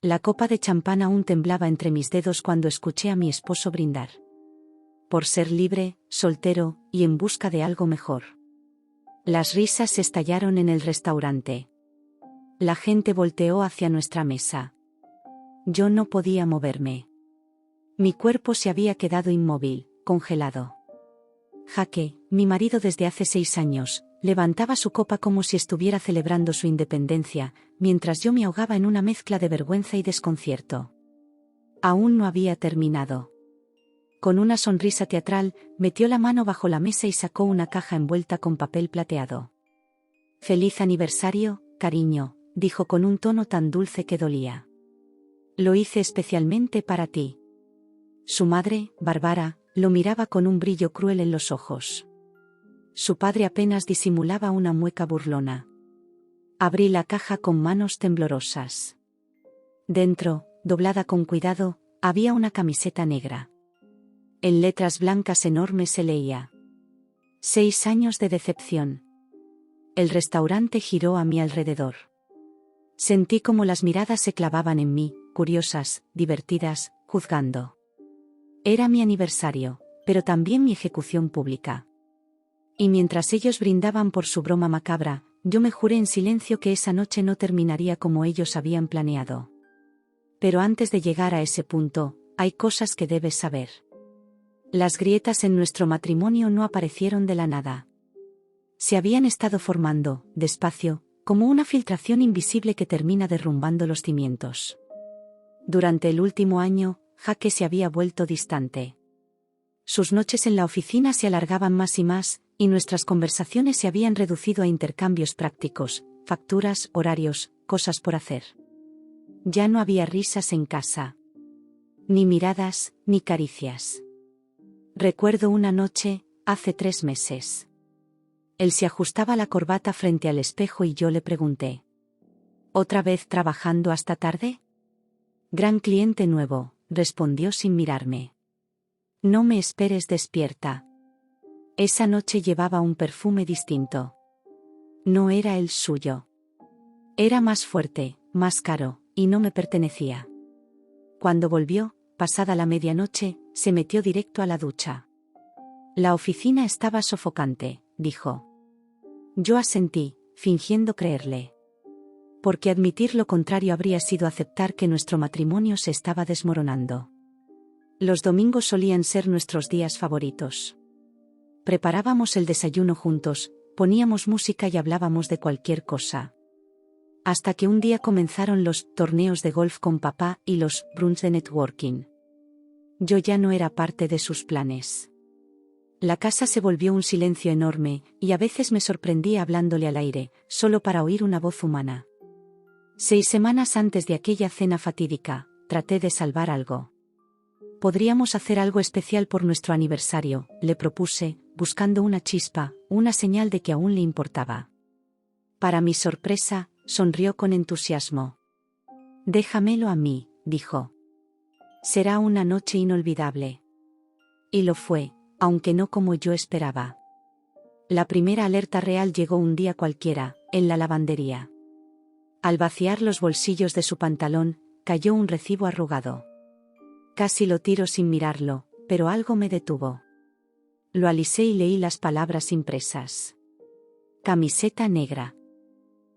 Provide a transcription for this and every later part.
La copa de champán aún temblaba entre mis dedos cuando escuché a mi esposo brindar. Por ser libre, soltero, y en busca de algo mejor. Las risas estallaron en el restaurante. La gente volteó hacia nuestra mesa. Yo no podía moverme. Mi cuerpo se había quedado inmóvil, congelado. Jake, mi marido desde hace 6 años, levantaba su copa como si estuviera celebrando su independencia, mientras yo me ahogaba en una mezcla de vergüenza y desconcierto. Aún no había terminado. Con una sonrisa teatral, metió la mano bajo la mesa y sacó una caja envuelta con papel plateado. «Feliz aniversario, cariño», dijo con un tono tan dulce que dolía. «Lo hice especialmente para ti». Su madre, Bárbara, lo miraba con un brillo cruel en los ojos. Su padre apenas disimulaba una mueca burlona. Abrí la caja con manos temblorosas. Dentro, doblada con cuidado, había una camiseta negra. En letras blancas enormes se leía: 6 años de decepción. El restaurante giró a mi alrededor. Sentí como las miradas se clavaban en mí, curiosas, divertidas, juzgando. Era mi aniversario, pero también mi ejecución pública. Y mientras ellos brindaban por su broma macabra, yo me juré en silencio que esa noche no terminaría como ellos habían planeado. Pero antes de llegar a ese punto, hay cosas que debes saber. Las grietas en nuestro matrimonio no aparecieron de la nada. Se habían estado formando, despacio, como una filtración invisible que termina derrumbando los cimientos. Durante el último año, Jake se había vuelto distante. Sus noches en la oficina se alargaban más y más, y nuestras conversaciones se habían reducido a intercambios prácticos, facturas, horarios, cosas por hacer. Ya no había risas en casa. Ni miradas, ni caricias. Recuerdo una noche, hace 3 meses. Él se ajustaba la corbata frente al espejo y yo le pregunté: ¿Otra vez trabajando hasta tarde? Gran cliente nuevo, respondió sin mirarme. No me esperes despierta. Esa noche llevaba un perfume distinto. No era el suyo. Era más fuerte, más caro, y no me pertenecía. Cuando volvió, pasada la medianoche, se metió directo a la ducha. La oficina estaba sofocante, dijo. Yo asentí, fingiendo creerle. Porque admitir lo contrario habría sido aceptar que nuestro matrimonio se estaba desmoronando. Los domingos solían ser nuestros días favoritos. Preparábamos el desayuno juntos, poníamos música y hablábamos de cualquier cosa. Hasta que un día comenzaron los torneos de golf con papá y los brunch de networking. Yo ya no era parte de sus planes. La casa se volvió un silencio enorme, y a veces me sorprendía hablándole al aire, solo para oír una voz humana. 6 semanas antes de aquella cena fatídica, traté de salvar algo. Podríamos hacer algo especial por nuestro aniversario, le propuse, buscando una chispa, una señal de que aún le importaba. Para mi sorpresa, sonrió con entusiasmo. Déjamelo a mí, dijo. Será una noche inolvidable. Y lo fue, aunque no como yo esperaba. La primera alerta real llegó un día cualquiera, en la lavandería. Al vaciar los bolsillos de su pantalón, cayó un recibo arrugado. Casi lo tiro sin mirarlo, pero algo me detuvo. Lo alisé y leí las palabras impresas. Camiseta negra.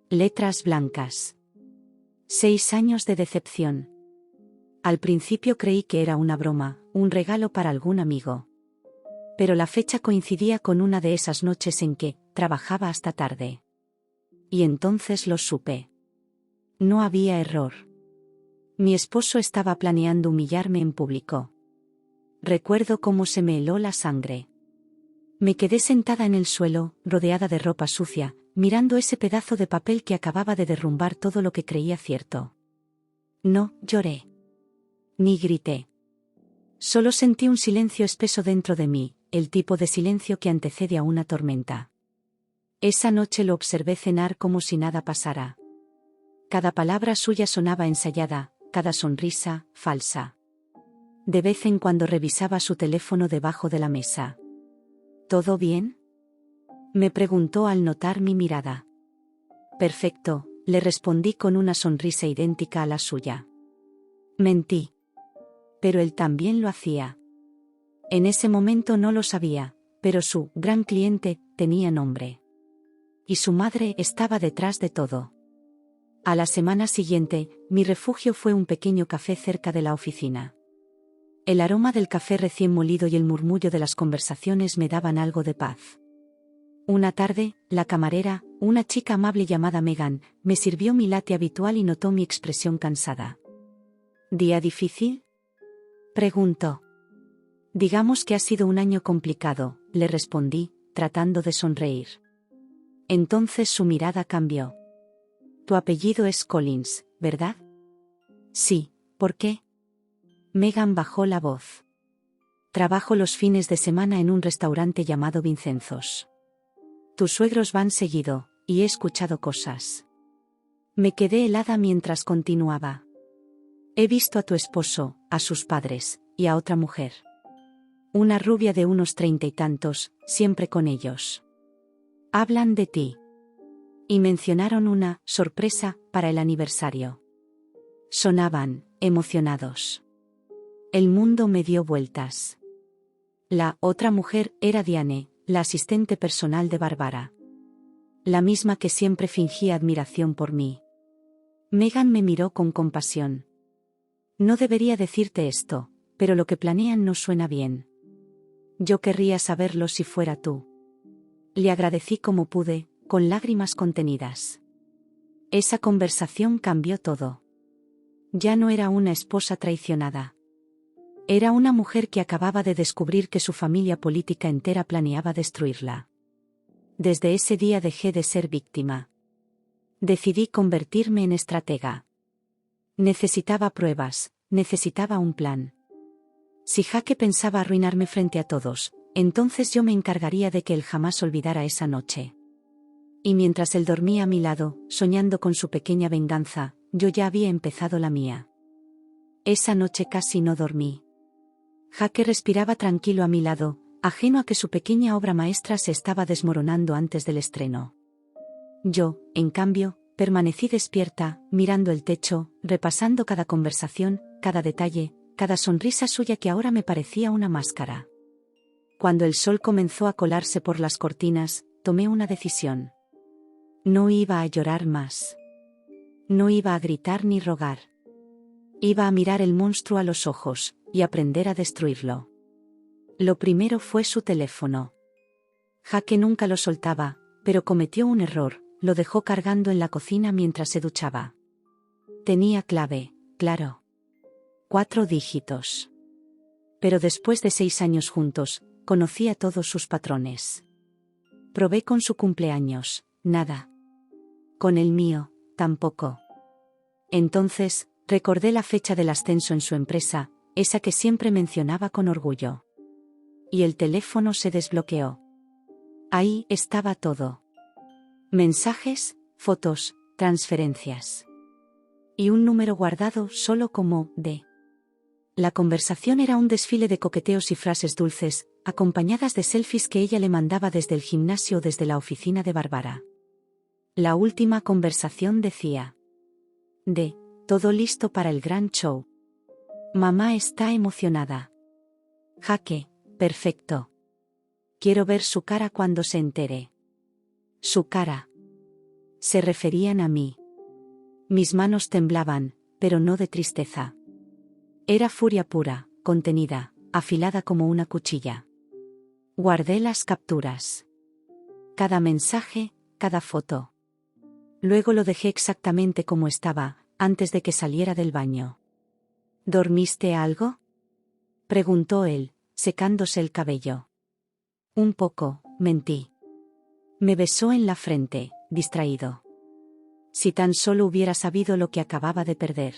Letras blancas. 6 años de decepción. Al principio creí que era una broma, un regalo para algún amigo. Pero la fecha coincidía con una de esas noches en que trabajaba hasta tarde. Y entonces lo supe. No había error. Mi esposo estaba planeando humillarme en público. Recuerdo cómo se me heló la sangre. Me quedé sentada en el suelo, rodeada de ropa sucia, mirando ese pedazo de papel que acababa de derrumbar todo lo que creía cierto. No lloré. Ni grité. Solo sentí un silencio espeso dentro de mí, el tipo de silencio que antecede a una tormenta. Esa noche lo observé cenar como si nada pasara. Cada palabra suya sonaba ensayada, cada sonrisa, falsa. De vez en cuando revisaba su teléfono debajo de la mesa. ¿Todo bien?, me preguntó al notar mi mirada. Perfecto, le respondí con una sonrisa idéntica a la suya. Mentí. Pero él también lo hacía. En ese momento no lo sabía, pero su gran cliente tenía nombre. Y su madre estaba detrás de todo. A la semana siguiente, mi refugio fue un pequeño café cerca de la oficina. El aroma del café recién molido y el murmullo de las conversaciones me daban algo de paz. Una tarde, la camarera, una chica amable llamada Megan, me sirvió mi latte habitual y notó mi expresión cansada. ¿Día difícil?, preguntó. Digamos que ha sido un año complicado, le respondí, tratando de sonreír. Entonces su mirada cambió. Tu apellido es Collins, ¿verdad? Sí, ¿por qué? Megan bajó la voz. Trabajo los fines de semana en un restaurante llamado Vincenzo's. Tus suegros van seguido, y he escuchado cosas. Me quedé helada mientras continuaba. He visto a tu esposo, a sus padres, y a otra mujer. Una rubia de unos 30 y tantos, siempre con ellos. Hablan de ti. Y mencionaron una sorpresa para el aniversario. Sonaban emocionados. El mundo me dio vueltas. La otra mujer era Diane, la asistente personal de Bárbara. La misma que siempre fingía admiración por mí. Megan me miró con compasión. No debería decirte esto, pero lo que planean no suena bien. Yo querría saberlo si fuera tú. Le agradecí como pude, con lágrimas contenidas. Esa conversación cambió todo. Ya no era una esposa traicionada. Era una mujer que acababa de descubrir que su familia política entera planeaba destruirla. Desde ese día dejé de ser víctima. Decidí convertirme en estratega. Necesitaba pruebas, necesitaba un plan. Si Jake pensaba arruinarme frente a todos, entonces yo me encargaría de que él jamás olvidara esa noche. Y mientras él dormía a mi lado, soñando con su pequeña venganza, yo ya había empezado la mía. Esa noche casi no dormí. Jake respiraba tranquilo a mi lado, ajeno a que su pequeña obra maestra se estaba desmoronando antes del estreno. Yo, en cambio, permanecí despierta, mirando el techo, repasando cada conversación, cada detalle, cada sonrisa suya que ahora me parecía una máscara. Cuando el sol comenzó a colarse por las cortinas, tomé una decisión. No iba a llorar más. No iba a gritar ni rogar. Iba a mirar el monstruo a los ojos, y aprender a destruirlo. Lo primero fue su teléfono. Jake nunca lo soltaba, pero cometió un error, lo dejó cargando en la cocina mientras se duchaba. Tenía clave, claro. 4 dígitos. Pero después de 6 años juntos, conocía todos sus patrones. Probé con su cumpleaños, nada. Con el mío, tampoco. Entonces, recordé la fecha del ascenso en su empresa, esa que siempre mencionaba con orgullo. Y el teléfono se desbloqueó. Ahí estaba todo. Mensajes, fotos, transferencias. Y un número guardado solo como D. La conversación era un desfile de coqueteos y frases dulces, acompañadas de selfies que ella le mandaba desde el gimnasio o desde la oficina de Bárbara. La última conversación decía: D. Todo listo para el gran show. Mamá está emocionada. Jake, perfecto. Quiero ver su cara cuando se entere. Su cara. Se referían a mí. Mis manos temblaban, pero no de tristeza. Era furia pura, contenida, afilada como una cuchilla. Guardé las capturas. Cada mensaje, cada foto. Luego lo dejé exactamente como estaba, antes de que saliera del baño. ¿Dormiste algo?, preguntó él, secándose el cabello. Un poco, mentí. Me besó en la frente, distraído. Si tan solo hubiera sabido lo que acababa de perder.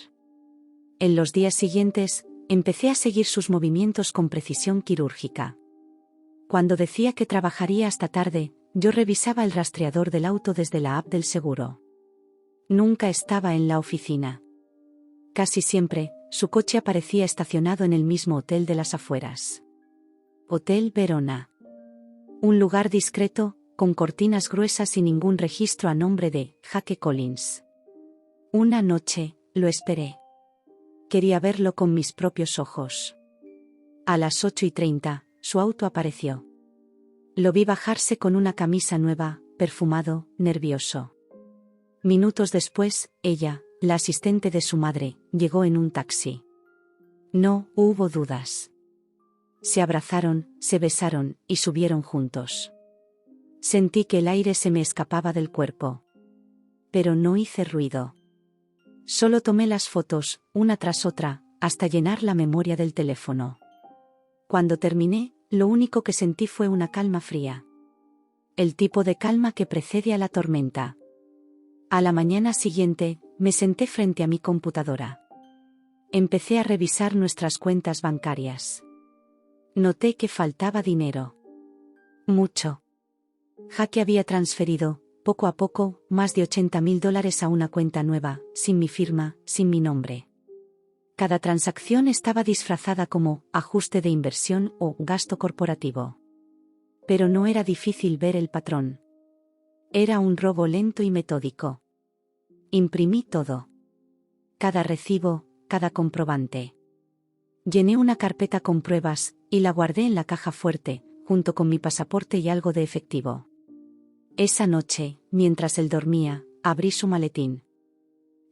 En los días siguientes, empecé a seguir sus movimientos con precisión quirúrgica. Cuando decía que trabajaría hasta tarde, yo revisaba el rastreador del auto desde la app del seguro. Nunca estaba en la oficina. Casi siempre, su coche aparecía estacionado en el mismo hotel de las afueras. Hotel Verona. Un lugar discreto, con cortinas gruesas y ningún registro a nombre de Jake Collins. Una noche, lo esperé. Quería verlo con mis propios ojos. A las 8:30, su auto apareció. Lo vi bajarse con una camisa nueva, perfumado, nervioso. Minutos después, ella, la asistente de su madre, llegó en un taxi. No hubo dudas. Se abrazaron, se besaron, y subieron juntos. Sentí que el aire se me escapaba del cuerpo. Pero no hice ruido. Solo tomé las fotos, una tras otra, hasta llenar la memoria del teléfono. Cuando terminé, lo único que sentí fue una calma fría. El tipo de calma que precede a la tormenta. A la mañana siguiente, me senté frente a mi computadora. Empecé a revisar nuestras cuentas bancarias. Noté que faltaba dinero. Mucho. Jake había transferido, poco a poco, más de $80.000 a una cuenta nueva, sin mi firma, sin mi nombre. Cada transacción estaba disfrazada como ajuste de inversión o gasto corporativo. Pero no era difícil ver el patrón. Era un robo lento y metódico. Imprimí todo. Cada recibo, cada comprobante. Llené una carpeta con pruebas, y la guardé en la caja fuerte, junto con mi pasaporte y algo de efectivo. Esa noche, mientras él dormía, abrí su maletín.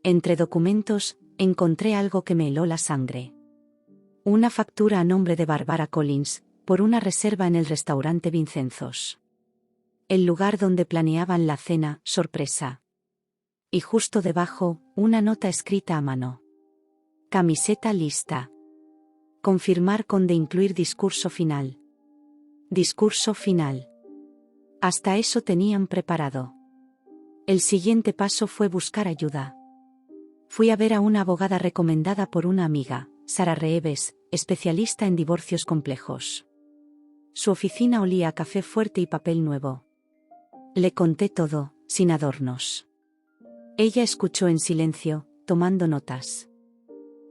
Entre documentos, encontré algo que me heló la sangre. Una factura a nombre de Barbara Collins, por una reserva en el restaurante Vincenzos. El lugar donde planeaban la cena, sorpresa. Y justo debajo, una nota escrita a mano. Camiseta lista. Confirmar con de incluir discurso final. Discurso final. Hasta eso tenían preparado. El siguiente paso fue buscar ayuda. Fui a ver a una abogada recomendada por una amiga, Sara Reeves, especialista en divorcios complejos. Su oficina olía a café fuerte y papel nuevo. Le conté todo, sin adornos. Ella escuchó en silencio, tomando notas.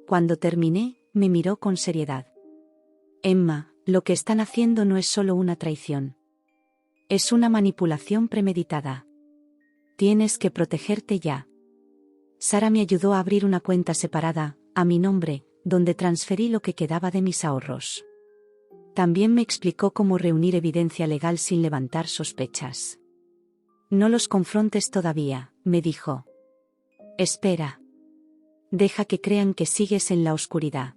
Cuando terminé, me miró con seriedad. Emma, lo que están haciendo no es solo una traición. Es una manipulación premeditada. Tienes que protegerte ya. Sara me ayudó a abrir una cuenta separada, a mi nombre, donde transferí lo que quedaba de mis ahorros. También me explicó cómo reunir evidencia legal sin levantar sospechas. No los confrontes todavía, me dijo. Espera. Deja que crean que sigues en la oscuridad.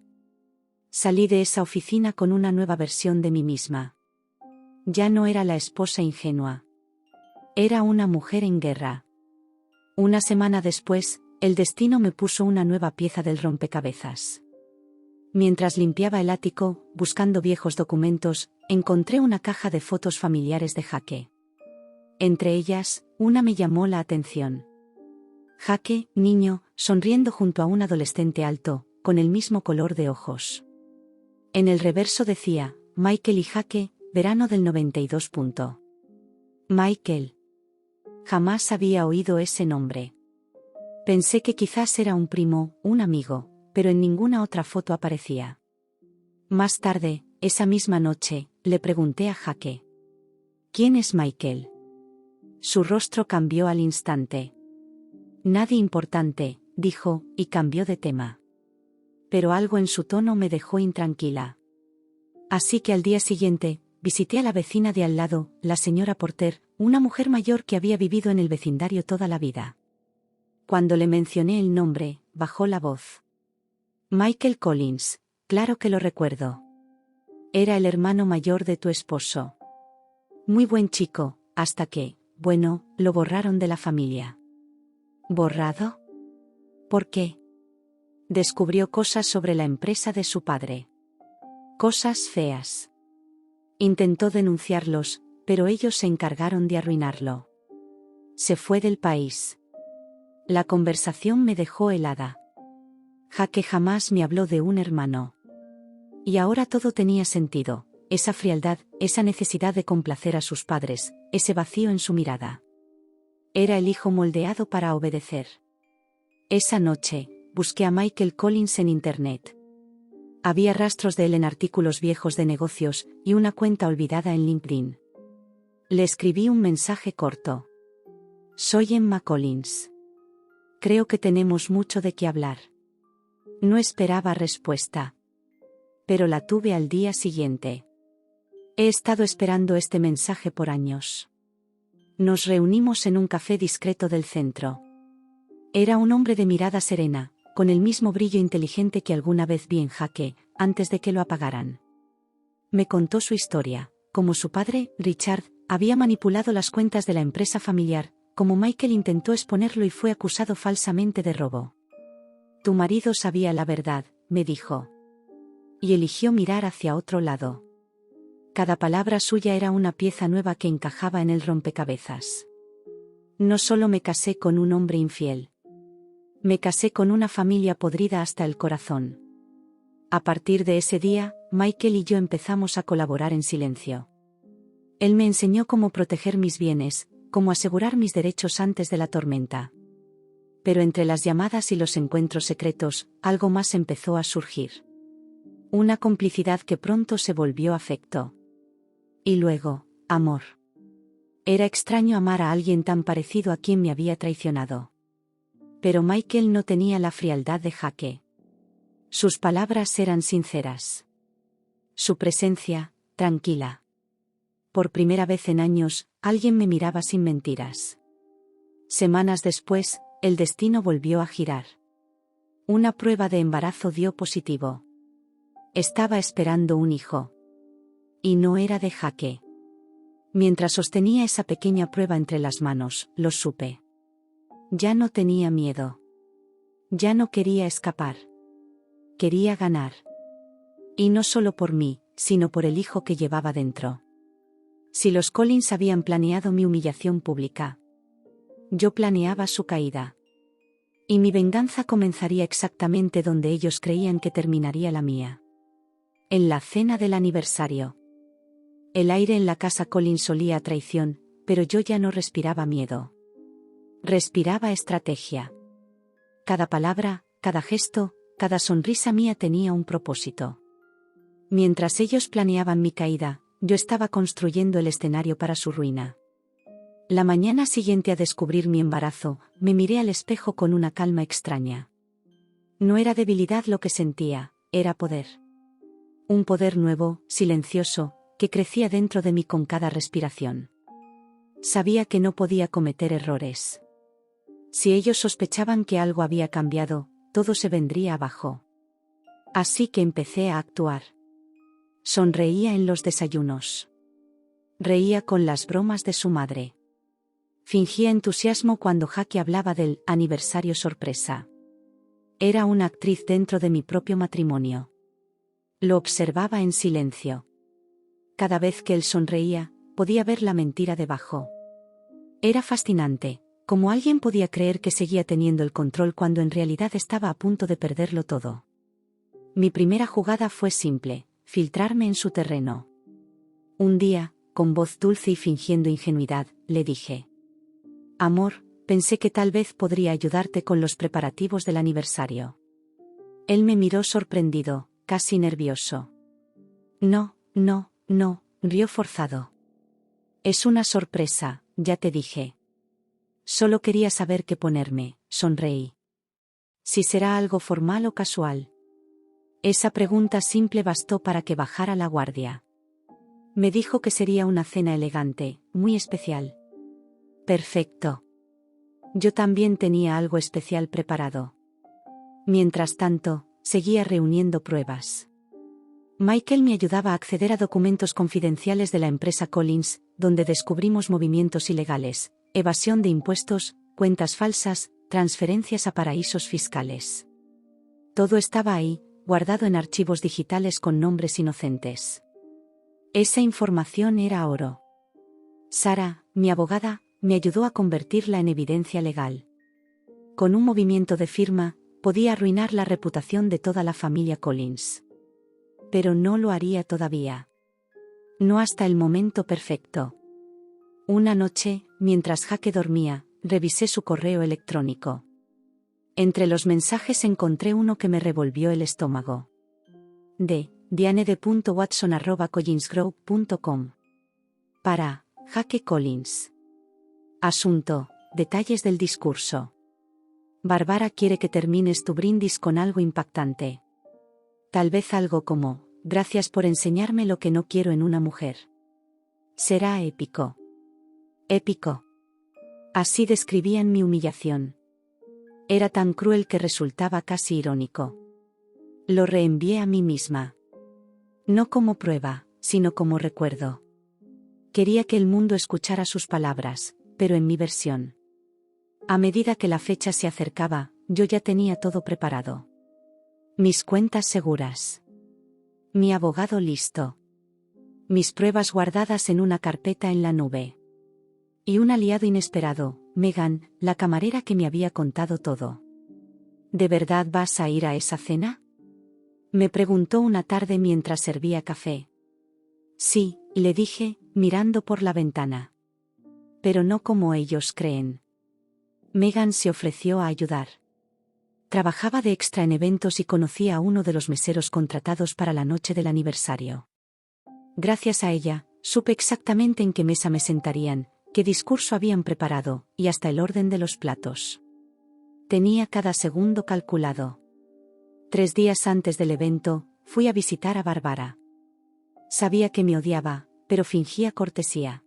Salí de esa oficina con una nueva versión de mí misma. Ya no era la esposa ingenua. Era una mujer en guerra. Una semana después, el destino me puso una nueva pieza del rompecabezas. Mientras limpiaba el ático, buscando viejos documentos, encontré una caja de fotos familiares de Jake. Entre ellas, una me llamó la atención. Jake, niño, sonriendo junto a un adolescente alto, con el mismo color de ojos. En el reverso decía, Michael y Jake, verano del 92. Michael. Jamás había oído ese nombre. Pensé que quizás era un primo, un amigo, pero en ninguna otra foto aparecía. Más tarde, esa misma noche, le pregunté a Jake. ¿Quién es Michael? Su rostro cambió al instante. Nadie importante, dijo, y cambió de tema. Pero algo en su tono me dejó intranquila. Así que al día siguiente, visité a la vecina de al lado, la señora Porter, una mujer mayor que había vivido en el vecindario toda la vida. Cuando le mencioné el nombre, bajó la voz. Michael Collins, claro que lo recuerdo. Era el hermano mayor de tu esposo. Muy buen chico, hasta que, bueno, lo borraron de la familia. ¿Borrado? ¿Por qué? Descubrió cosas sobre la empresa de su padre. Cosas feas. Intentó denunciarlos, pero ellos se encargaron de arruinarlo. Se fue del país. La conversación me dejó helada. Jake jamás me habló de un hermano. Y ahora todo tenía sentido, esa frialdad, esa necesidad de complacer a sus padres, ese vacío en su mirada. Era el hijo moldeado para obedecer. Esa noche, busqué a Michael Collins en Internet. Había rastros de él en artículos viejos de negocios y una cuenta olvidada en LinkedIn. Le escribí un mensaje corto. Soy Emma Collins. Creo que tenemos mucho de qué hablar. No esperaba respuesta. Pero la tuve al día siguiente. He estado esperando este mensaje por años. Nos reunimos en un café discreto del centro. Era un hombre de mirada serena, con el mismo brillo inteligente que alguna vez vi en Jaque, antes de que lo apagaran. Me contó su historia, cómo su padre, Richard, había manipulado las cuentas de la empresa familiar, cómo Michael intentó exponerlo y fue acusado falsamente de robo. Tu marido sabía la verdad, me dijo. Y eligió mirar hacia otro lado. Cada palabra suya era una pieza nueva que encajaba en el rompecabezas. No solo me casé con un hombre infiel. Me casé con una familia podrida hasta el corazón. A partir de ese día, Michael y yo empezamos a colaborar en silencio. Él me enseñó cómo proteger mis bienes, cómo asegurar mis derechos antes de la tormenta. Pero entre las llamadas y los encuentros secretos, algo más empezó a surgir. Una complicidad que pronto se volvió afecto. Y luego, amor. Era extraño amar a alguien tan parecido a quien me había traicionado. Pero Michael no tenía la frialdad de Jaque. Sus palabras eran sinceras. Su presencia, tranquila. Por primera vez en años, alguien me miraba sin mentiras. Semanas después, el destino volvió a girar. Una prueba de embarazo dio positivo. Estaba esperando un hijo. Y no era de Jaque. Mientras sostenía esa pequeña prueba entre las manos, lo supe. Ya no tenía miedo. Ya no quería escapar. Quería ganar. Y no solo por mí, sino por el hijo que llevaba dentro. Si los Collins habían planeado mi humillación pública, yo planeaba su caída. Y mi venganza comenzaría exactamente donde ellos creían que terminaría la mía. En la cena del aniversario. El aire en la casa Collins olía a traición, pero yo ya no respiraba miedo. Respiraba estrategia. Cada palabra, cada gesto, cada sonrisa mía tenía un propósito. Mientras ellos planeaban mi caída, yo estaba construyendo el escenario para su ruina. La mañana siguiente a descubrir mi embarazo, me miré al espejo con una calma extraña. No era debilidad lo que sentía, era poder. Un poder nuevo, silencioso, que crecía dentro de mí con cada respiración. Sabía que no podía cometer errores. Si ellos sospechaban que algo había cambiado, todo se vendría abajo. Así que empecé a actuar. Sonreía en los desayunos. Reía con las bromas de su madre. Fingía entusiasmo cuando Jaque hablaba del aniversario sorpresa. Era una actriz dentro de mi propio matrimonio. Lo observaba en silencio. Cada vez que él sonreía, podía ver la mentira debajo. Era fascinante, como alguien podía creer que seguía teniendo el control cuando en realidad estaba a punto de perderlo todo. Mi primera jugada fue simple, filtrarme en su terreno. Un día, con voz dulce y fingiendo ingenuidad, le dije: Amor, pensé que tal vez podría ayudarte con los preparativos del aniversario. Él me miró sorprendido, casi nervioso. No, rió forzado. Es una sorpresa, ya te dije. Solo quería saber qué ponerme, sonreí. Si será algo formal o casual. Esa pregunta simple bastó para que bajara la guardia. Me dijo que sería una cena elegante, muy especial. Perfecto. Yo también tenía algo especial preparado. Mientras tanto, seguía reuniendo pruebas. Michael me ayudaba a acceder a documentos confidenciales de la empresa Collins, donde descubrimos movimientos ilegales, evasión de impuestos, cuentas falsas, transferencias a paraísos fiscales. Todo estaba ahí, guardado en archivos digitales con nombres inocentes. Esa información era oro. Sara, mi abogada, me ayudó a convertirla en evidencia legal. Con un movimiento de firma, podía arruinar la reputación de toda la familia Collins. Pero no lo haría todavía. No hasta el momento perfecto. Una noche, mientras Jaque dormía, revisé su correo electrónico. Entre los mensajes encontré uno que me revolvió el estómago. De diane.watson@collinsgroup.com. Para Jaque Collins. Asunto: detalles del discurso. Bárbara quiere que termines tu brindis con algo impactante. Tal vez algo como: gracias por enseñarme lo que no quiero en una mujer. Será épico. Épico. Así describían mi humillación. Era tan cruel que resultaba casi irónico. Lo reenvié a mí misma. No como prueba, sino como recuerdo. Quería que el mundo escuchara sus palabras, pero en mi versión. A medida que la fecha se acercaba, yo ya tenía todo preparado. Mis cuentas seguras. Mi abogado listo. Mis pruebas guardadas en una carpeta en la nube. Y un aliado inesperado, Megan, la camarera que me había contado todo. ¿De verdad vas a ir a esa cena?, me preguntó una tarde mientras servía café. Sí, le dije, mirando por la ventana. Pero no como ellos creen. Megan se ofreció a ayudar. Trabajaba de extra en eventos y conocía a uno de los meseros contratados para la noche del aniversario. Gracias a ella, supe exactamente en qué mesa me sentarían, qué discurso habían preparado, y hasta el orden de los platos. Tenía cada segundo calculado. 3 días antes del evento, fui a visitar a Bárbara. Sabía que me odiaba, pero fingía cortesía.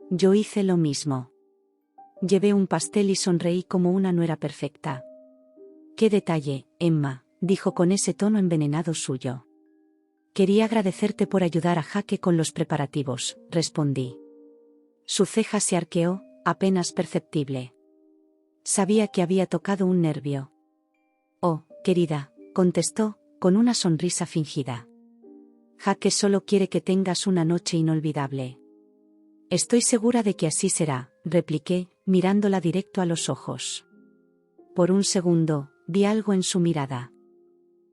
Yo hice lo mismo. Llevé un pastel y sonreí como una nuera perfecta. «Qué detalle, Emma», dijo con ese tono envenenado suyo. «Quería agradecerte por ayudar a Jake con los preparativos», respondí. Su ceja se arqueó, apenas perceptible. Sabía que había tocado un nervio. «Oh, querida», contestó, con una sonrisa fingida. «Jake solo quiere que tengas una noche inolvidable». «Estoy segura de que así será», repliqué, mirándola directo a los ojos. Por un segundo, vi algo en su mirada.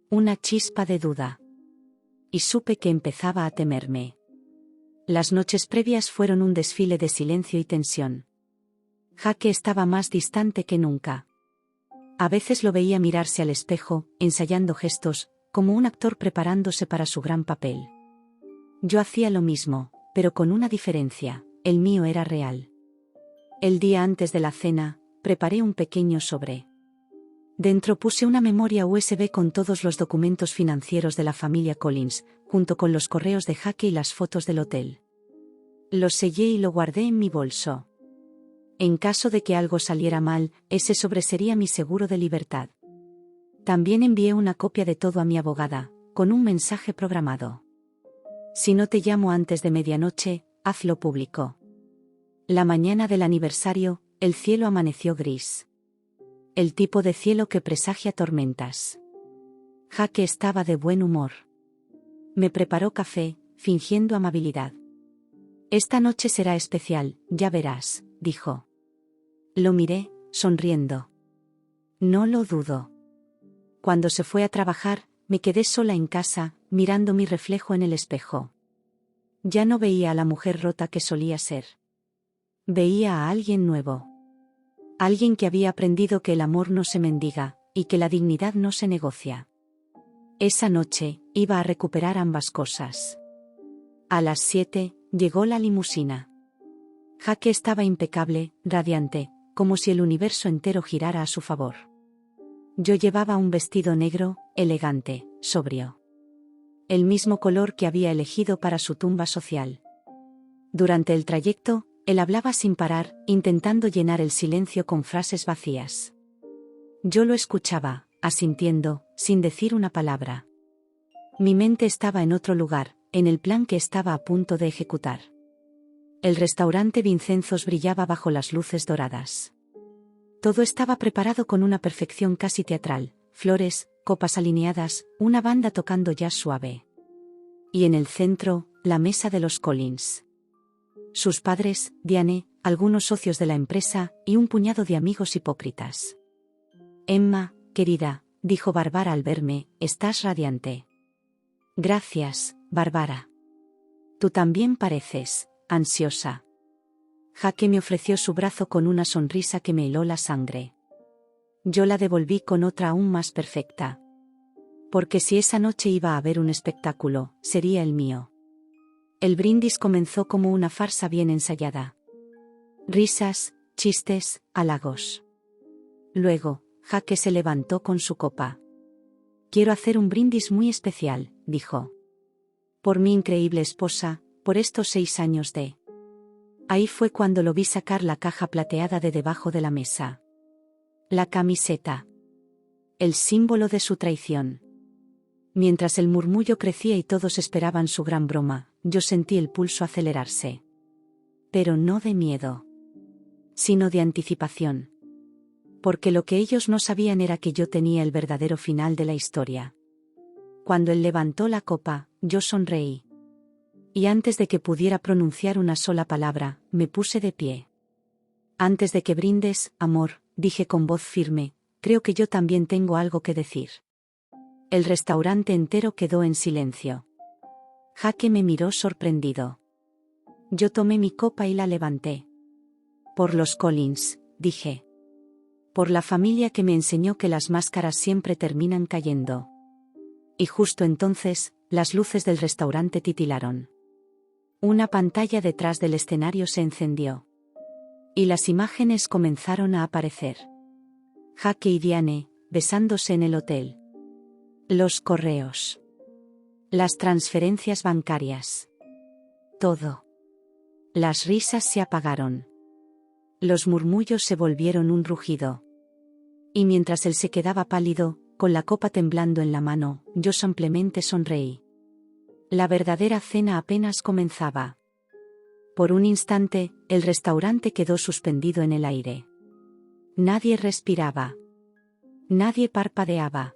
Una chispa de duda. Y supe que empezaba a temerme. Las noches previas fueron un desfile de silencio y tensión. Jake estaba más distante que nunca. A veces lo veía mirarse al espejo, ensayando gestos, como un actor preparándose para su gran papel. Yo hacía lo mismo, pero con una diferencia: el mío era real. El día antes de la cena, preparé un pequeño sobre. Dentro puse una memoria USB con todos los documentos financieros de la familia Collins, junto con los correos de Jake y las fotos del hotel. Lo sellé y lo guardé en mi bolso. En caso de que algo saliera mal, ese sobre sería mi seguro de libertad. También envié una copia de todo a mi abogada, con un mensaje programado. «Si no te llamo antes de medianoche, hazlo público». La mañana del aniversario, el cielo amaneció gris. El tipo de cielo que presagia tormentas. Jake estaba de buen humor. Me preparó café, fingiendo amabilidad. «Esta noche será especial, ya verás», dijo. Lo miré, sonriendo. No lo dudo. Cuando se fue a trabajar, me quedé sola en casa, mirando mi reflejo en el espejo. Ya no veía a la mujer rota que solía ser. Veía a alguien nuevo. Alguien que había aprendido que el amor no se mendiga, y que la dignidad no se negocia. Esa noche, iba a recuperar ambas cosas. A las 7, llegó la limusina. Jake estaba impecable, radiante, como si el universo entero girara a su favor. Yo llevaba un vestido negro, elegante, sobrio. El mismo color que había elegido para su tumba social. Durante el trayecto, él hablaba sin parar, intentando llenar el silencio con frases vacías. Yo lo escuchaba, asintiendo, sin decir una palabra. Mi mente estaba en otro lugar, en el plan que estaba a punto de ejecutar. El restaurante Vincenzo's brillaba bajo las luces doradas. Todo estaba preparado con una perfección casi teatral: flores, copas alineadas, una banda tocando jazz suave. Y en el centro, la mesa de los Collins. Sus padres, Diane, algunos socios de la empresa, y un puñado de amigos hipócritas. «Emma, querida», dijo Bárbara al verme, «estás radiante». «Gracias, Bárbara. Tú también pareces ansiosa». Jake me ofreció su brazo con una sonrisa que me heló la sangre. Yo la devolví con otra aún más perfecta. Porque si esa noche iba a haber un espectáculo, sería el mío. El brindis comenzó como una farsa bien ensayada. Risas, chistes, halagos. Luego, Jake se levantó con su copa. Quiero hacer un brindis muy especial, dijo. Por mi increíble esposa, por estos 6 años de... Ahí fue cuando lo vi sacar la caja plateada de debajo de la mesa. La camiseta. El símbolo de su traición. Mientras el murmullo crecía y todos esperaban su gran broma, yo sentí el pulso acelerarse. Pero no de miedo, sino de anticipación. Porque lo que ellos no sabían era que yo tenía el verdadero final de la historia. Cuando él levantó la copa, yo sonreí. Y antes de que pudiera pronunciar una sola palabra, me puse de pie. Antes de que brindes, amor, dije con voz firme, creo que yo también tengo algo que decir. El restaurante entero quedó en silencio. Jake me miró sorprendido. Yo tomé mi copa y la levanté. Por los Collins, dije. Por la familia que me enseñó que las máscaras siempre terminan cayendo. Y justo entonces, las luces del restaurante titilaron. Una pantalla detrás del escenario se encendió. Y las imágenes comenzaron a aparecer. Jake y Diane, besándose en el hotel. Los correos. Las transferencias bancarias. Todo. Las risas se apagaron. Los murmullos se volvieron un rugido. Y mientras él se quedaba pálido, con la copa temblando en la mano, yo simplemente sonreí. La verdadera cena apenas comenzaba. Por un instante, el restaurante quedó suspendido en el aire. Nadie respiraba. Nadie parpadeaba.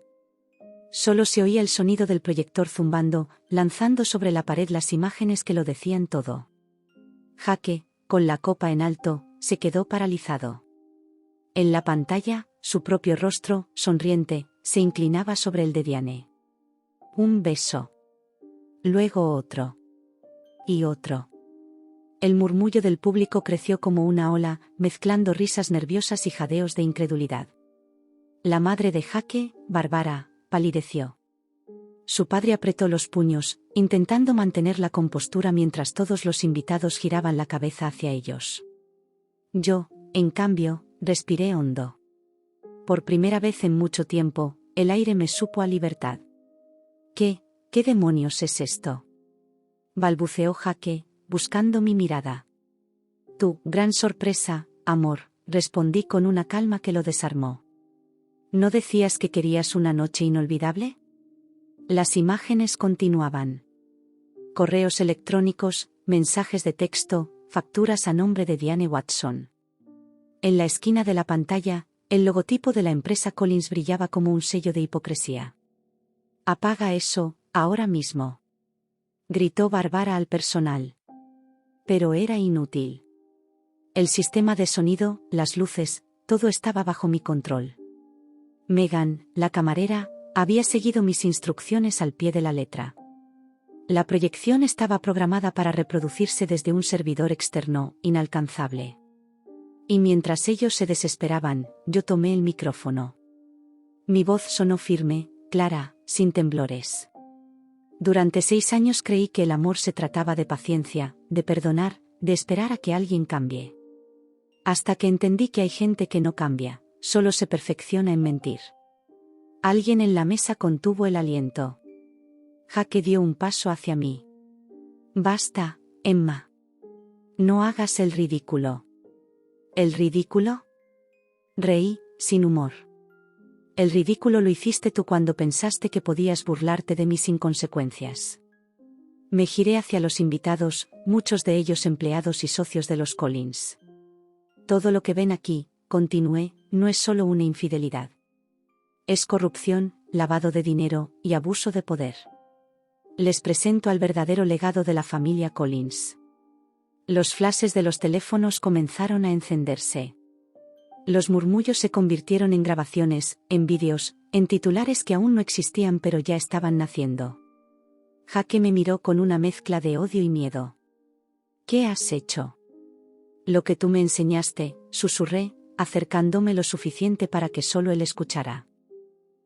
Solo se oía el sonido del proyector zumbando, lanzando sobre la pared las imágenes que lo decían todo. Jake, con la copa en alto, se quedó paralizado. En la pantalla, su propio rostro, sonriente, se inclinaba sobre el de Diane. Un beso. Luego otro. Y otro. El murmullo del público creció como una ola, mezclando risas nerviosas y jadeos de incredulidad. La madre de Jake, Barbara, palideció. Su padre apretó los puños, intentando mantener la compostura mientras todos los invitados giraban la cabeza hacia ellos. Yo, en cambio, respiré hondo. Por primera vez en mucho tiempo, el aire me supo a libertad. ¿Qué demonios es esto? Balbuceó Jake, buscando mi mirada. Tu gran sorpresa, amor, respondí con una calma que lo desarmó. ¿No decías que querías una noche inolvidable? Las imágenes continuaban. Correos electrónicos, mensajes de texto, facturas a nombre de Diane Watson. En la esquina de la pantalla, el logotipo de la empresa Collins brillaba como un sello de hipocresía. Apaga eso, ahora mismo. Gritó Barbara al personal. Pero era inútil. El sistema de sonido, las luces, todo estaba bajo mi control. Megan, la camarera, había seguido mis instrucciones al pie de la letra. La proyección estaba programada para reproducirse desde un servidor externo, inalcanzable. Y mientras ellos se desesperaban, yo tomé el micrófono. Mi voz sonó firme, clara, sin temblores. Durante 6 años creí que el amor se trataba de paciencia, de perdonar, de esperar a que alguien cambie. Hasta que entendí que hay gente que no cambia, solo se perfecciona en mentir. Alguien en la mesa contuvo el aliento. Jake dio un paso hacia mí. Basta, Emma. No hagas el ridículo. ¿El ridículo? Reí, sin humor. El ridículo lo hiciste tú cuando pensaste que podías burlarte de mis inconsecuencias. Me giré hacia los invitados, muchos de ellos empleados y socios de los Collins. Todo lo que ven aquí, continué, no es solo una infidelidad. Es corrupción, lavado de dinero y abuso de poder. Les presento al verdadero legado de la familia Collins. Los flashes de los teléfonos comenzaron a encenderse. Los murmullos se convirtieron en grabaciones, en vídeos, en titulares que aún no existían pero ya estaban naciendo. Jake me miró con una mezcla de odio y miedo. ¿Qué has hecho? Lo que tú me enseñaste, susurré, acercándome lo suficiente para que solo él escuchara.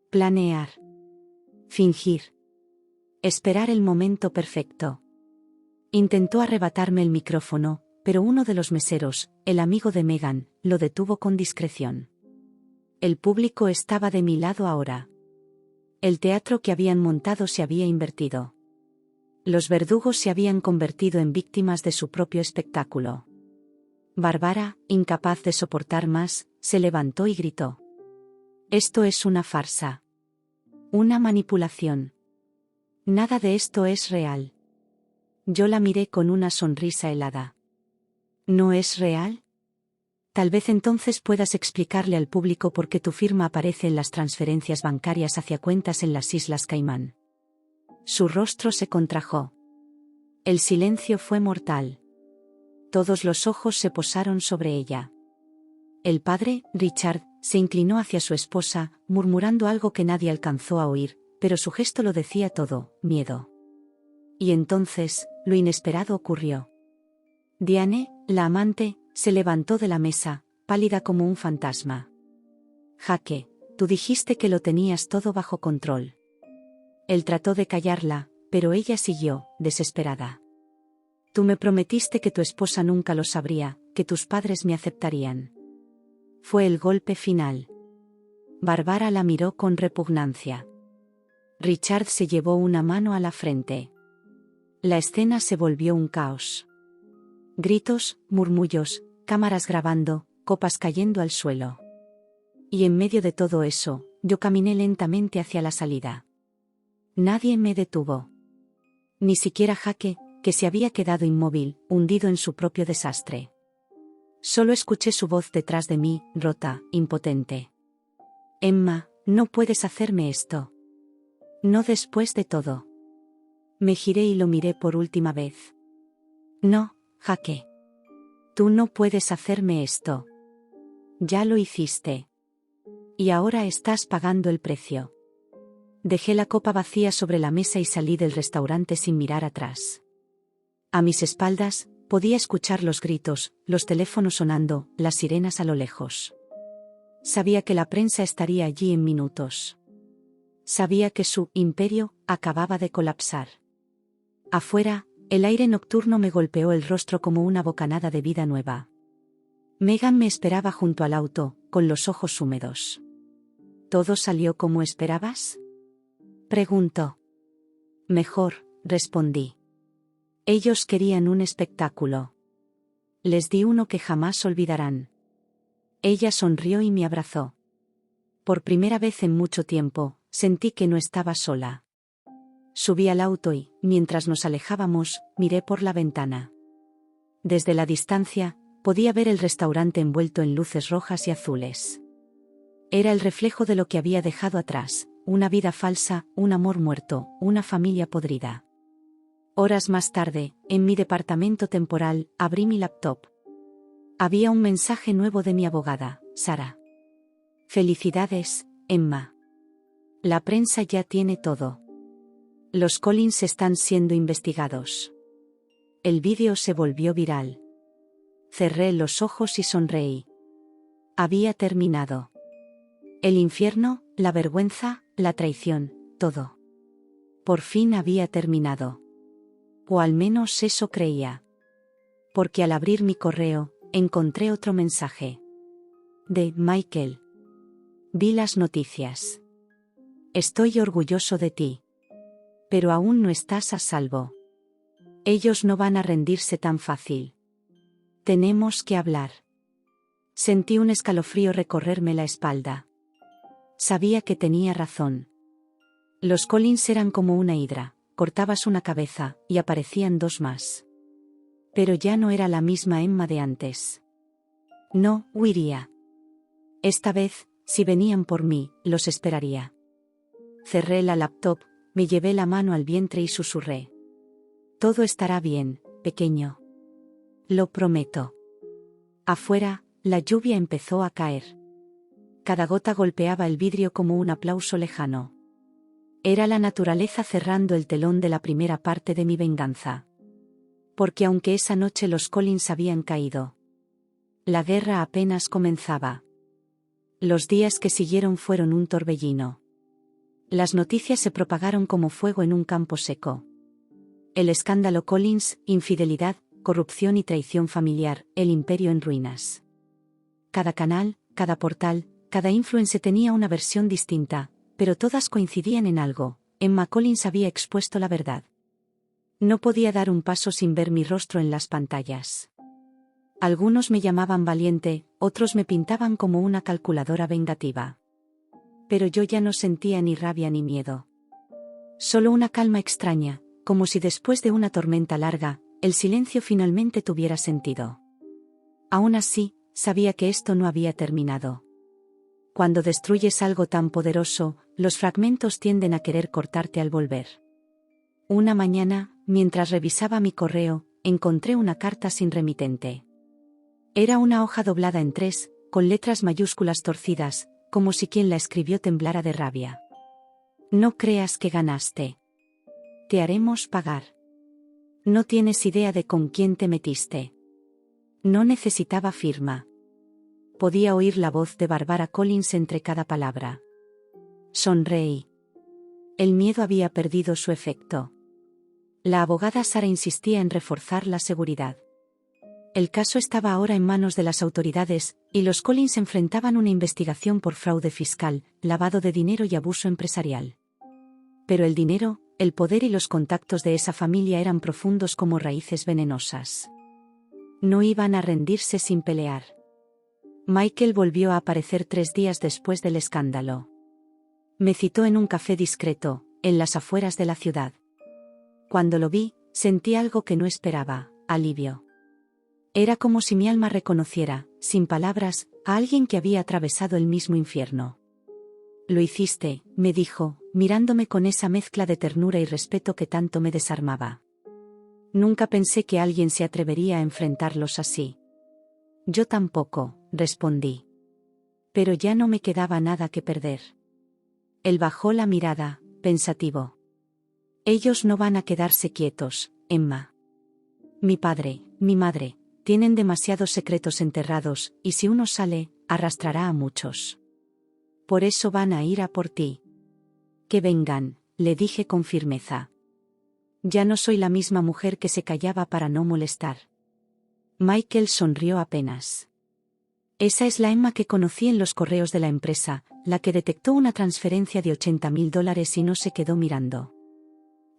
Planear. Fingir. Esperar el momento perfecto. Intentó arrebatarme el micrófono, pero uno de los meseros, el amigo de Megan, lo detuvo con discreción. El público estaba de mi lado ahora. El teatro que habían montado se había invertido. Los verdugos se habían convertido en víctimas de su propio espectáculo. Bárbara, incapaz de soportar más, se levantó y gritó: «Esto es una farsa. Una manipulación. Nada de esto es real». Yo la miré con una sonrisa helada. ¿No es real? Tal vez entonces puedas explicarle al público por qué tu firma aparece en las transferencias bancarias hacia cuentas en las Islas Caimán. Su rostro se contrajo. El silencio fue mortal. Todos los ojos se posaron sobre ella. El padre, Richard, se inclinó hacia su esposa, murmurando algo que nadie alcanzó a oír, pero su gesto lo decía todo: miedo. Y entonces, lo inesperado ocurrió. Diane, la amante, se levantó de la mesa, pálida como un fantasma. «Jake, tú dijiste que lo tenías todo bajo control». Él trató de callarla, pero ella siguió, desesperada. «Tú me prometiste que tu esposa nunca lo sabría, que tus padres me aceptarían». Fue el golpe final. Bárbara la miró con repugnancia. Richard se llevó una mano a la frente. La escena se volvió un caos. Gritos, murmullos, cámaras grabando, copas cayendo al suelo. Y en medio de todo eso, yo caminé lentamente hacia la salida. Nadie me detuvo. Ni siquiera Jake, que se había quedado inmóvil, hundido en su propio desastre. Solo escuché su voz detrás de mí, rota, impotente. «Emma, no puedes hacerme esto. No después de todo». Me giré y lo miré por última vez. «No, Jake. Tú no puedes hacerme esto. Ya lo hiciste. Y ahora estás pagando el precio». Dejé la copa vacía sobre la mesa y salí del restaurante sin mirar atrás. A mis espaldas, podía escuchar los gritos, los teléfonos sonando, las sirenas a lo lejos. Sabía que la prensa estaría allí en minutos. Sabía que su imperio acababa de colapsar. Afuera, el aire nocturno me golpeó el rostro como una bocanada de vida nueva. Megan me esperaba junto al auto, con los ojos húmedos. ¿Todo salió como esperabas?, preguntó. Mejor, respondí. Ellos querían un espectáculo. Les di uno que jamás olvidarán. Ella sonrió y me abrazó. Por primera vez en mucho tiempo, sentí que no estaba sola. Subí al auto y, mientras nos alejábamos, miré por la ventana. Desde la distancia, podía ver el restaurante envuelto en luces rojas y azules. Era el reflejo de lo que había dejado atrás: una vida falsa, un amor muerto, una familia podrida. Horas más tarde, en mi departamento temporal, abrí mi laptop. Había un mensaje nuevo de mi abogada, Sara. «Felicidades, Emma. La prensa ya tiene todo. Los Collins están siendo investigados». El vídeo se volvió viral. Cerré los ojos y sonreí. Había terminado. El infierno, la vergüenza, la traición, todo. Por fin había terminado. O al menos eso creía. Porque al abrir mi correo, encontré otro mensaje. De Michael. Vi las noticias. «Estoy orgulloso de ti. Pero aún no estás a salvo. Ellos no van a rendirse tan fácil. Tenemos que hablar». Sentí un escalofrío recorrerme la espalda. Sabía que tenía razón. Los Collins eran como una hidra: cortabas una cabeza, y aparecían dos más. Pero ya no era la misma Emma de antes. No huiría. Esta vez, si venían por mí, los esperaría. Cerré la laptop, me llevé la mano al vientre y susurré: «Todo estará bien, pequeño. Lo prometo». Afuera, la lluvia empezó a caer. Cada gota golpeaba el vidrio como un aplauso lejano. Era la naturaleza cerrando el telón de la primera parte de mi venganza. Porque aunque esa noche los Collins habían caído, la guerra apenas comenzaba. Los días que siguieron fueron un torbellino. Las noticias se propagaron como fuego en un campo seco. El escándalo Collins, infidelidad, corrupción y traición familiar, el imperio en ruinas. Cada canal, cada portal, cada influencer tenía una versión distinta, pero todas coincidían en algo: Emma Collins había expuesto la verdad. No podía dar un paso sin ver mi rostro en las pantallas. Algunos me llamaban valiente, otros me pintaban como una calculadora vengativa. Pero yo ya no sentía ni rabia ni miedo. Solo una calma extraña, como si después de una tormenta larga, el silencio finalmente tuviera sentido. Aún así, sabía que esto no había terminado. Cuando destruyes algo tan poderoso, los fragmentos tienden a querer cortarte al volver. Una mañana, mientras revisaba mi correo, encontré una carta sin remitente. Era una hoja doblada en 3, con letras mayúsculas torcidas, como si quien la escribió temblara de rabia. No creas que ganaste. Te haremos pagar. No tienes idea de con quién te metiste. No necesitaba firma. Podía oír la voz de Barbara Collins entre cada palabra. Sonreí. El miedo había perdido su efecto. La abogada Sara insistía en reforzar la seguridad. El caso estaba ahora en manos de las autoridades, y los Collins enfrentaban una investigación por fraude fiscal, lavado de dinero y abuso empresarial. Pero el dinero, el poder y los contactos de esa familia eran profundos como raíces venenosas. No iban a rendirse sin pelear. Michael volvió a aparecer 3 días después del escándalo. Me citó en un café discreto, en las afueras de la ciudad. Cuando lo vi, sentí algo que no esperaba: alivio. Era como si mi alma reconociera, sin palabras, a alguien que había atravesado el mismo infierno. Lo hiciste, me dijo, mirándome con esa mezcla de ternura y respeto que tanto me desarmaba. Nunca pensé que alguien se atrevería a enfrentarlos así. Yo tampoco, respondí. Pero ya no me quedaba nada que perder. Él bajó la mirada, pensativo. Ellos no van a quedarse quietos, Emma. Mi padre, mi madre, tienen demasiados secretos enterrados, y si uno sale, arrastrará a muchos. Por eso van a ir a por ti. Que vengan, le dije con firmeza. Ya no soy la misma mujer que se callaba para no molestar. Michael sonrió apenas. Esa es la Emma que conocí en los correos de la empresa, la que detectó una transferencia de $80.000 y no se quedó mirando.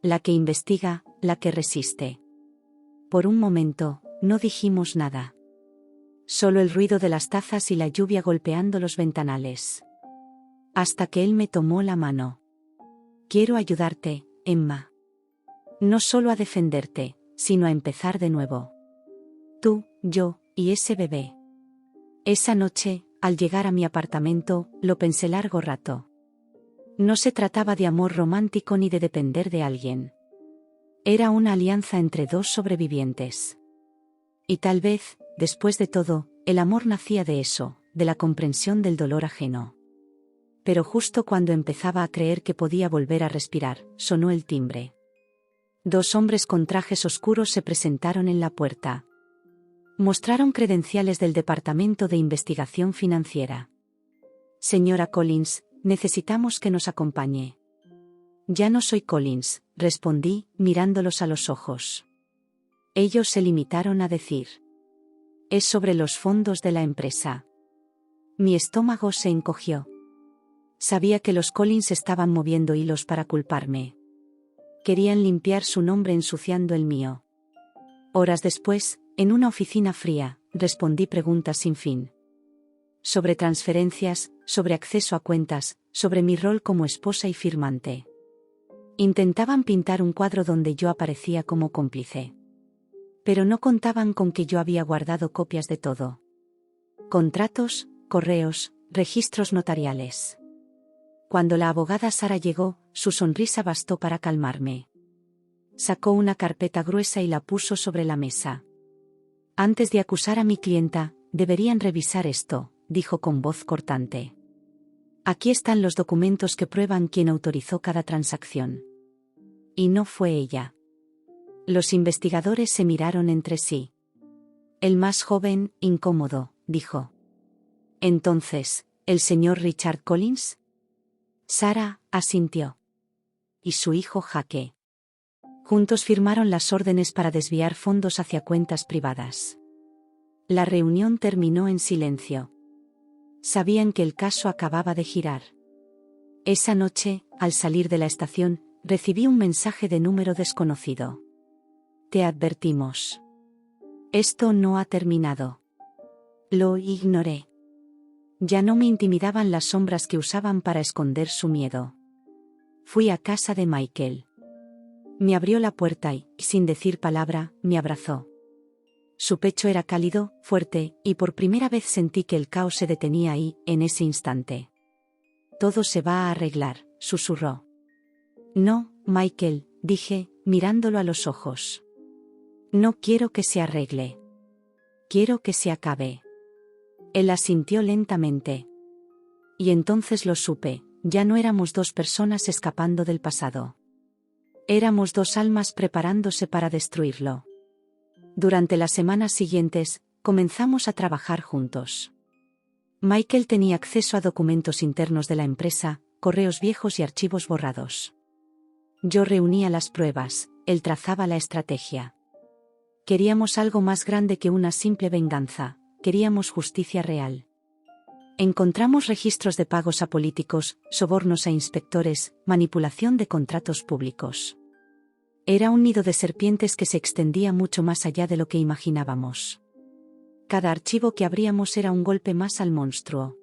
La que investiga, la que resiste. Por un momento, no dijimos nada. Solo el ruido de las tazas y la lluvia golpeando los ventanales. Hasta que él me tomó la mano. Quiero ayudarte, Emma. No solo a defenderte, sino a empezar de nuevo. Tú, yo, y ese bebé. Esa noche, al llegar a mi apartamento, lo pensé largo rato. No se trataba de amor romántico ni de depender de alguien. Era una alianza entre 2 sobrevivientes. Y tal vez, después de todo, el amor nacía de eso, de la comprensión del dolor ajeno. Pero justo cuando empezaba a creer que podía volver a respirar, sonó el timbre. 2 hombres con trajes oscuros se presentaron en la puerta. Mostraron credenciales del Departamento de Investigación Financiera. Señora Collins, necesitamos que nos acompañe. Ya no soy Collins, respondí, mirándolos a los ojos. Ellos se limitaron a decir: es sobre los fondos de la empresa. Mi estómago se encogió. Sabía que los Collins estaban moviendo hilos para culparme. Querían limpiar su nombre ensuciando el mío. Horas después, en una oficina fría, respondí preguntas sin fin. Sobre transferencias, sobre acceso a cuentas, sobre mi rol como esposa y firmante. Intentaban pintar un cuadro donde yo aparecía como cómplice. Pero no contaban con que yo había guardado copias de todo. Contratos, correos, registros notariales. Cuando la abogada Sara llegó, su sonrisa bastó para calmarme. Sacó una carpeta gruesa y la puso sobre la mesa. Antes de acusar a mi clienta, deberían revisar esto, dijo con voz cortante. Aquí están los documentos que prueban quién autorizó cada transacción. Y no fue ella. Los investigadores se miraron entre sí. El más joven, incómodo, dijo. Entonces, ¿el señor Richard Collins? Sara asintió. Y su hijo Jake. Juntos firmaron las órdenes para desviar fondos hacia cuentas privadas. La reunión terminó en silencio. Sabían que el caso acababa de girar. Esa noche, al salir de la estación, recibí un mensaje de número desconocido. Te advertimos. Esto no ha terminado. Lo ignoré. Ya no me intimidaban las sombras que usaban para esconder su miedo. Fui a casa de Michael. Me abrió la puerta y, sin decir palabra, me abrazó. Su pecho era cálido, fuerte, y por primera vez sentí que el caos se detenía ahí, en ese instante. Todo se va a arreglar, susurró. No, Michael, dije, mirándolo a los ojos. No quiero que se arregle. Quiero que se acabe. Él asintió lentamente. Y entonces lo supe, ya no éramos dos personas escapando del pasado. Éramos dos almas preparándose para destruirlo. Durante las semanas siguientes, comenzamos a trabajar juntos. Michael tenía acceso a documentos internos de la empresa, correos viejos y archivos borrados. Yo reunía las pruebas, él trazaba la estrategia. Queríamos algo más grande que una simple venganza, queríamos justicia real. Encontramos registros de pagos a políticos, sobornos a inspectores, manipulación de contratos públicos. Era un nido de serpientes que se extendía mucho más allá de lo que imaginábamos. Cada archivo que abríamos era un golpe más al monstruo.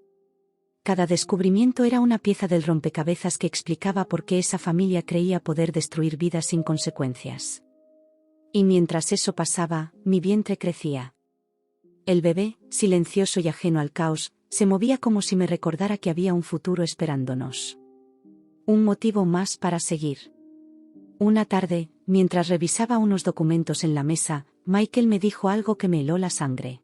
Cada descubrimiento era una pieza del rompecabezas que explicaba por qué esa familia creía poder destruir vidas sin consecuencias. Y mientras eso pasaba, mi vientre crecía. El bebé, silencioso y ajeno al caos, se movía como si me recordara que había un futuro esperándonos. Un motivo más para seguir. Una tarde, mientras revisaba unos documentos en la mesa, Michael me dijo algo que me heló la sangre.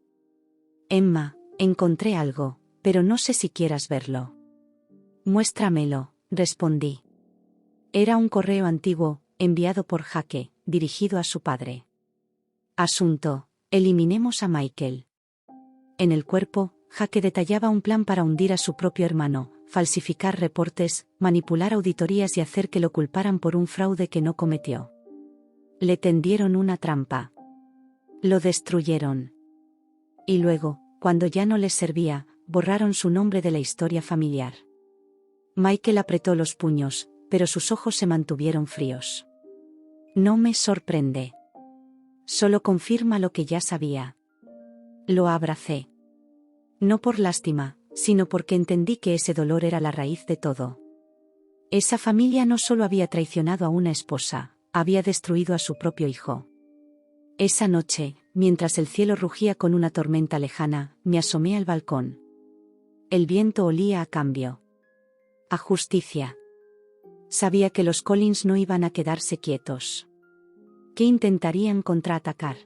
Emma, encontré algo, pero no sé si quieras verlo. Muéstramelo, respondí. Era un correo antiguo, enviado por Jake, dirigido a su padre. Asunto: eliminemos a Michael. En el cuerpo, Jake detallaba un plan para hundir a su propio hermano, falsificar reportes, manipular auditorías y hacer que lo culparan por un fraude que no cometió. Le tendieron una trampa. Lo destruyeron. Y luego, cuando ya no les servía, borraron su nombre de la historia familiar. Michael apretó los puños, pero sus ojos se mantuvieron fríos. No me sorprende. Solo confirma lo que ya sabía. Lo abracé. No por lástima, sino porque entendí que ese dolor era la raíz de todo. Esa familia no solo había traicionado a una esposa, había destruido a su propio hijo. Esa noche, mientras el cielo rugía con una tormenta lejana, me asomé al balcón. El viento olía a cambio. A justicia. Sabía que los Collins no iban a quedarse quietos. Que intentarían contraatacar.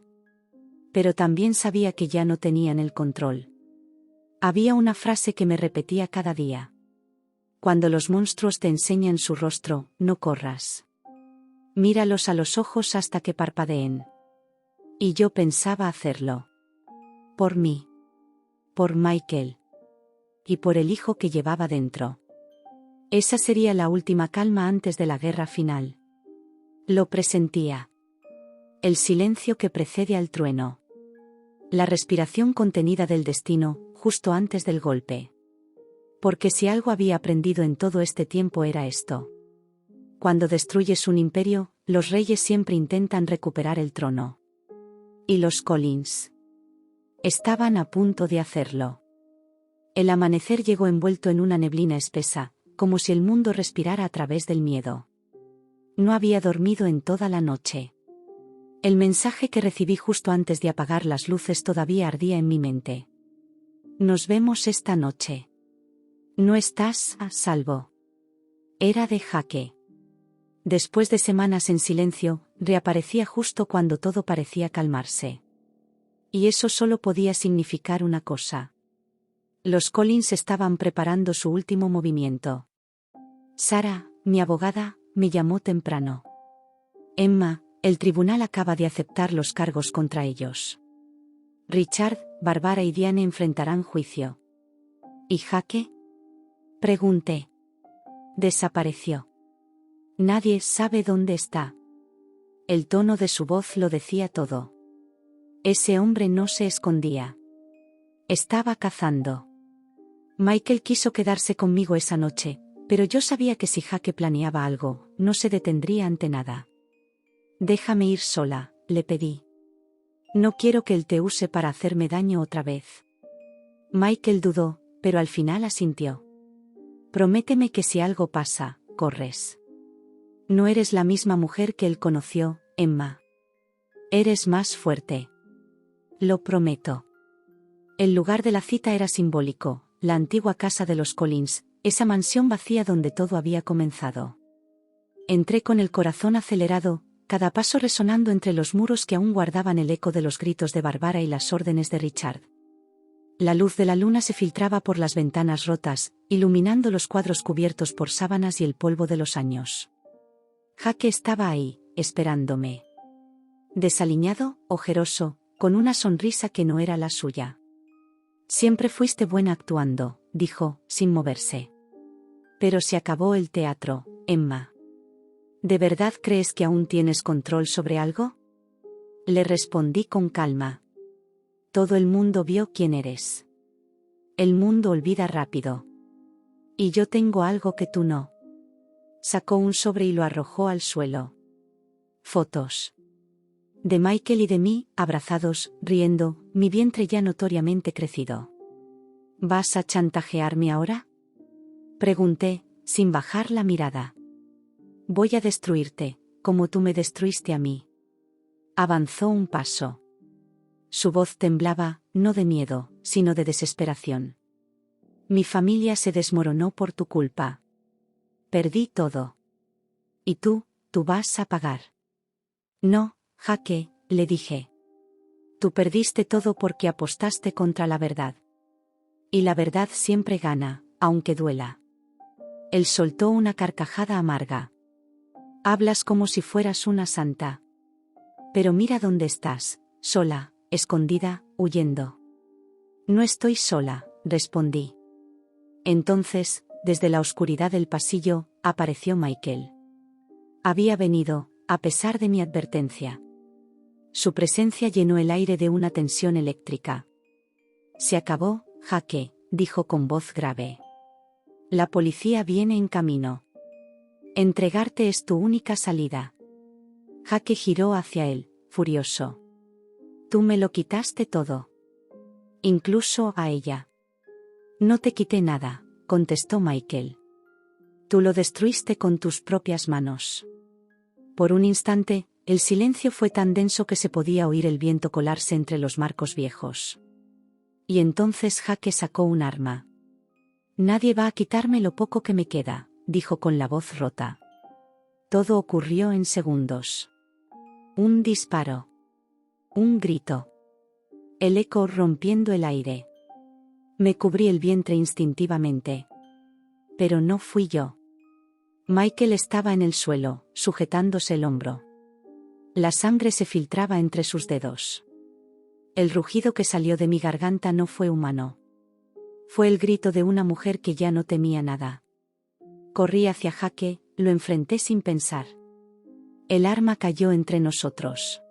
Pero también sabía que ya no tenían el control. Había una frase que me repetía cada día. Cuando los monstruos te enseñan su rostro, no corras. Míralos a los ojos hasta que parpadeen. Y yo pensaba hacerlo. Por mí. Por Michael. Y por el hijo que llevaba dentro. Esa sería la última calma antes de la guerra final. Lo presentía. El silencio que precede al trueno. La respiración contenida del destino, justo antes del golpe. Porque si algo había aprendido en todo este tiempo era esto. Cuando destruyes un imperio, los reyes siempre intentan recuperar el trono. Y los Collins estaban a punto de hacerlo. El amanecer llegó envuelto en una neblina espesa, como si el mundo respirara a través del miedo. No había dormido en toda la noche. El mensaje que recibí justo antes de apagar las luces todavía ardía en mi mente. Nos vemos esta noche. No estás a salvo. Era de Jake. Después de semanas en silencio, reaparecía justo cuando todo parecía calmarse. Y eso solo podía significar una cosa. Los Collins estaban preparando su último movimiento. Sarah, mi abogada, me llamó temprano. Emma, el tribunal acaba de aceptar los cargos contra ellos. Richard, Barbara y Diane enfrentarán juicio. ¿Y Jake? Pregunté. Desapareció. Nadie sabe dónde está. El tono de su voz lo decía todo. Ese hombre no se escondía. Estaba cazando. Michael quiso quedarse conmigo esa noche, pero yo sabía que si Jake planeaba algo, no se detendría ante nada. Déjame ir sola, le pedí. No quiero que él te use para hacerme daño otra vez. Michael dudó, pero al final asintió. Prométeme que si algo pasa, corres. No eres la misma mujer que él conoció, Emma. Eres más fuerte. Lo prometo. El lugar de la cita era simbólico, la antigua casa de los Collins, esa mansión vacía donde todo había comenzado. Entré con el corazón acelerado, cada paso resonando entre los muros que aún guardaban el eco de los gritos de Barbara y las órdenes de Richard. La luz de la luna se filtraba por las ventanas rotas, iluminando los cuadros cubiertos por sábanas y el polvo de los años. Jake estaba ahí, esperándome. Desaliñado, ojeroso, con una sonrisa que no era la suya. Siempre fuiste buena actuando, dijo, sin moverse. Pero se acabó el teatro, Emma. ¿De verdad crees que aún tienes control sobre algo? Le respondí con calma. Todo el mundo vio quién eres. El mundo olvida rápido. Y yo tengo algo que tú no. Sacó un sobre y lo arrojó al suelo. Fotos. De Michael y de mí, abrazados, riendo, mi vientre ya notoriamente crecido. ¿Vas a chantajearme ahora? Pregunté, sin bajar la mirada. Voy a destruirte, como tú me destruiste a mí. Avanzó un paso. Su voz temblaba, no de miedo, sino de desesperación. Mi familia se desmoronó por tu culpa. Perdí todo. Y tú vas a pagar. No, Jake, le dije. Tú perdiste todo porque apostaste contra la verdad. Y la verdad siempre gana, aunque duela. Él soltó una carcajada amarga. Hablas como si fueras una santa. Pero mira dónde estás, sola, escondida, huyendo. No estoy sola, respondí. Entonces, desde la oscuridad del pasillo, apareció Michael. Había venido, a pesar de mi advertencia. Su presencia llenó el aire de una tensión eléctrica. Se acabó, Jake, dijo con voz grave. La policía viene en camino. Entregarte es tu única salida. Jake giró hacia él, furioso. Tú me lo quitaste todo. Incluso a ella. No te quité nada, contestó Michael. Tú lo destruiste con tus propias manos. Por un instante, el silencio fue tan denso que se podía oír el viento colarse entre los marcos viejos. Y entonces Jake sacó un arma. Nadie va a quitarme lo poco que me queda, dijo con la voz rota. Todo ocurrió en segundos. Un disparo. Un grito. El eco rompiendo el aire. Me cubrí el vientre instintivamente. Pero no fui yo. Michael estaba en el suelo, sujetándose el hombro. La sangre se filtraba entre sus dedos. El rugido que salió de mi garganta no fue humano. Fue el grito de una mujer que ya no temía nada. Corrí hacia Jake, lo enfrenté sin pensar. El arma cayó entre nosotros.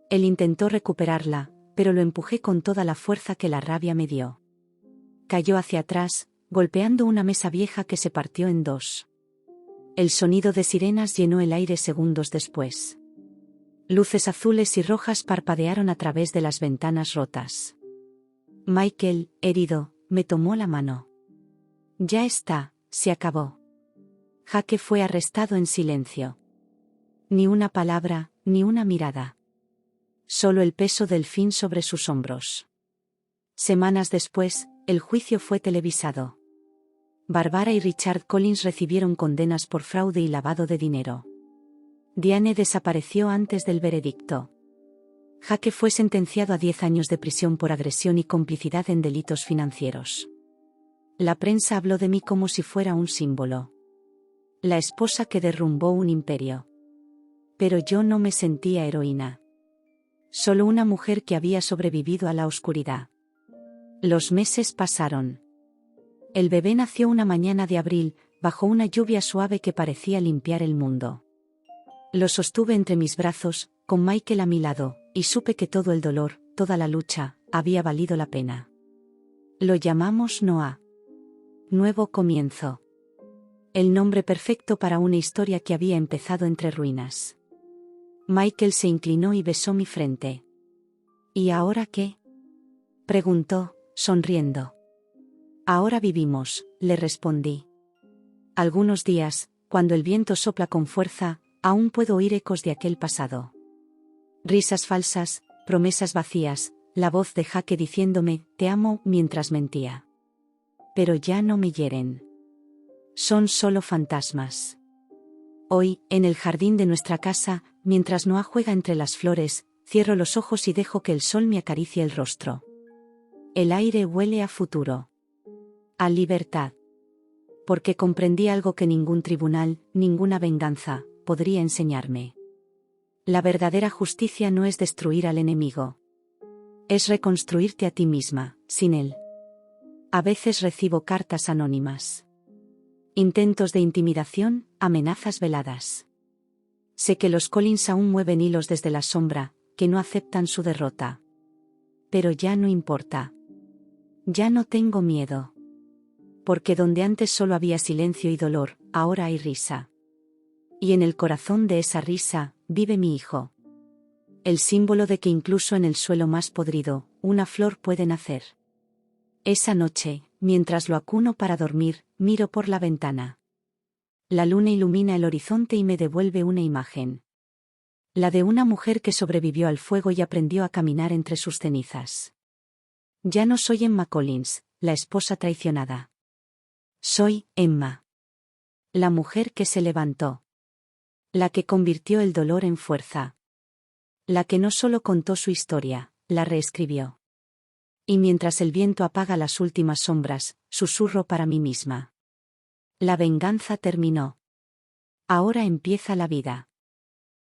Él intentó recuperarla, pero lo empujé con toda la fuerza que la rabia me dio. Cayó hacia atrás, golpeando una mesa vieja que se partió en dos. El sonido de sirenas llenó el aire segundos después. Luces azules y rojas parpadearon a través de las ventanas rotas. Michael, herido, me tomó la mano. Ya está, se acabó. Jake fue arrestado en silencio. Ni una palabra, ni una mirada. Solo el peso del fin sobre sus hombros. Semanas después, el juicio fue televisado. Barbara y Richard Collins recibieron condenas por fraude y lavado de dinero. Diane desapareció antes del veredicto. Jake fue sentenciado a 10 años de prisión por agresión y complicidad en delitos financieros. La prensa habló de mí como si fuera un símbolo. La esposa que derrumbó un imperio. Pero yo no me sentía heroína. Solo una mujer que había sobrevivido a la oscuridad. Los meses pasaron. El bebé nació una mañana de abril, bajo una lluvia suave que parecía limpiar el mundo. Lo sostuve entre mis brazos, con Michael a mi lado, y supe que todo el dolor, toda la lucha, había valido la pena. Lo llamamos Noah. Nuevo comienzo. El nombre perfecto para una historia que había empezado entre ruinas. Michael se inclinó y besó mi frente. ¿Y ahora qué?, preguntó, sonriendo. Ahora vivimos, le respondí. Algunos días, cuando el viento sopla con fuerza, aún puedo oír ecos de aquel pasado. Risas falsas, promesas vacías, la voz de Jake diciéndome, te amo, mientras mentía. Pero ya no me hieren. Son solo fantasmas. Hoy, en el jardín de nuestra casa, mientras Noah juega entre las flores, cierro los ojos y dejo que el sol me acaricie el rostro. El aire huele a futuro. A libertad. Porque comprendí algo que ningún tribunal, ninguna venganza, podría enseñarme. La verdadera justicia no es destruir al enemigo. Es reconstruirte a ti misma, sin él. A veces recibo cartas anónimas. Intentos de intimidación, amenazas veladas. Sé que los Collins aún mueven hilos desde la sombra, que no aceptan su derrota. Pero ya no importa. Ya no tengo miedo. Porque donde antes solo había silencio y dolor, ahora hay risa. Y en el corazón de esa risa, vive mi hijo. El símbolo de que incluso en el suelo más podrido, una flor puede nacer. Esa noche, mientras lo acuno para dormir, miro por la ventana. La luna ilumina el horizonte y me devuelve una imagen. La de una mujer que sobrevivió al fuego y aprendió a caminar entre sus cenizas. Ya no soy Emma Collins, la esposa traicionada. Soy Emma. La mujer que se levantó. La que convirtió el dolor en fuerza. La que no solo contó su historia, la reescribió. Y mientras el viento apaga las últimas sombras, susurro para mí misma. La venganza terminó. Ahora empieza la vida.